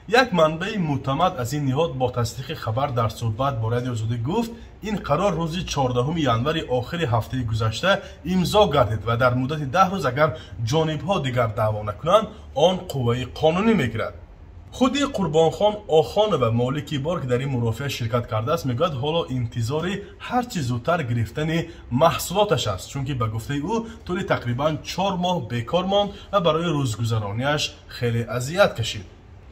یک منبع معتمد از این نهاد با تصدیق خبر در صحبت با رادیو آزادی گفت این قرار روز 14 ینوری آخر هفته گذشته امضا گردید و در مدت 10 روز اگر جانب‌ها دیگر دعوا نکنند آن قوه قانونی میگیرد. خودی قربانخان آخان و مالکی بار که در این مرافعه شرکت کرده است میگوید حالا انتظار هر چه زودتر گرفتن محصولاتش است، چون که به گفته او طول تقریبا 4 ماه بیکار ماند و برای روزگذرانیش خیلی اذیت کشید.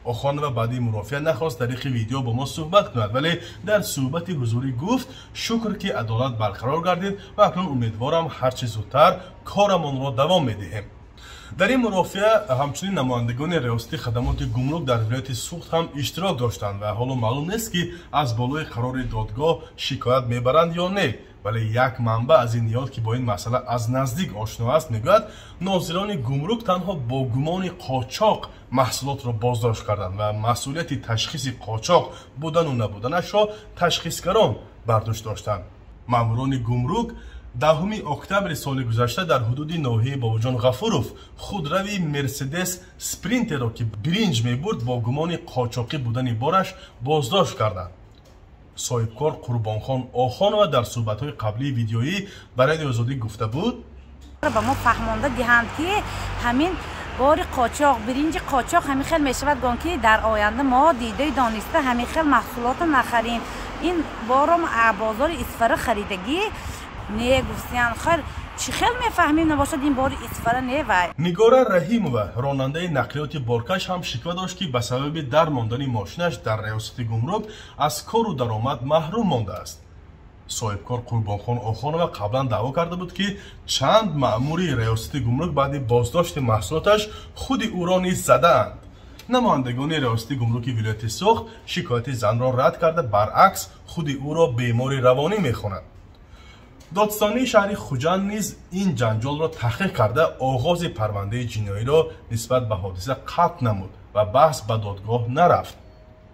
آخان و بعدی مرافعه نخواست در این ویدیو با ما صحبت کند، ولی در صحبت حضوری گفت شکر که عدالت برقرار گردید و اکنون امیدوارم هر چه زودتر کارمان را دوام میدهیم. در این مرافعه همچنین نمایندگان ریاستی خدمات گمرک در ولایت سوخت هم اشتراک داشتند و حالا معلوم نیست که از بالای قرار دادگاه شکایت میبرند یا نه، ولی یک منبع از این نهاد که با این مسئله از نزدیک آشنا است میگوید ناظران گمرک تنها با گمان قاچاق محصولات را بازداشت کردند و مسئولیت تشخیص قاچاق بودن و نبودنش را تشخیصگران برداشت داشتند. ماموران گمرک 10 اکتبر سال گذشته در حدود ناحیه باباجان غفوروف خودروی مرسدس سپرینتر را که برنج میبرد با گمان قاچاقی بودن بارش بازداشت کردند. صاحبکار قربانخان آخان و در صحبت‌های قبلی ویدیویی برای آزادی گفته بود با ما فهمانده دهند که همین بار قاچاق برنج قاچاق همین خیلی میشود گان که در آینده ما دیده دانسته همین خیلی محصولات نخریم. این بارم بازار اسفره خریدگی نه گفتیان خیر چی خیلی میفهمیم نباشد این بار اسفره نه. و نگاره رحیمова راننده نقلیات بارکش هم شکوه داشت که به سبب در ماندن ماشینش در ریاست گمرک از کار و درآمد محروم مانده است. صاحبکار قربانخان آخانова قبلا دعوا کرده بود که چند مأموری ریاست گمرک بعد بازداشت محصولاتش خود او را نیز زدند. نمایندگان ریاست گمرک ولایت سوخت شکایت زن را رد کرده، برعکس خود او را بیمار روانی میخوانند. دادستانی شهر خوجند نیز این جنجال را تحقیق کرده آغاز پرونده جنایی را نسبت به حادثه قطع نمود و بحث به دادگاه نرفت.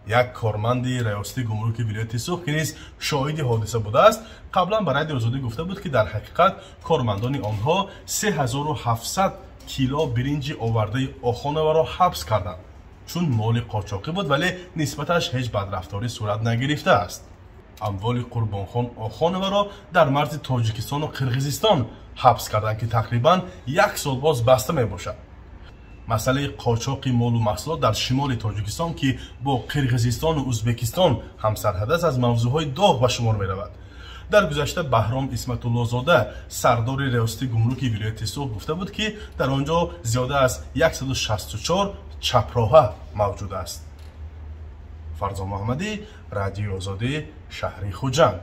یک کارمند ریاست گمرک ولایت سوخت که نیز شاهد حادثه بوده است قبلا به رادیو آزادی گفته بود که در حقیقت کارمندان آنها 3700 کیلو برنج آورده آخانова را حبس کردند چون مال قاچاقی بود ولی نسبتش هیچ بدرفتاری صورت نگرفته است. اموال قربانخان آخانова را در مرز تاجیکستان و قرقیزستان حبس کردند که تقریبا 1 سال باز بسته می باشد. مسئله قاچاق مال و محصولات در شمال تاجیکستان که با قرقیزستان و ازبکستان همسرحد است از موضوعهای داغ به شمار می رود. در گذشته بهرام اسمت الله زاده سردار ریاست گمرک ولایت سوخت گفته بود که در آنجا زیاده از 164 چپراهه موجود است. فرزان محمدی، رادیو آزادی، شهر خوجند.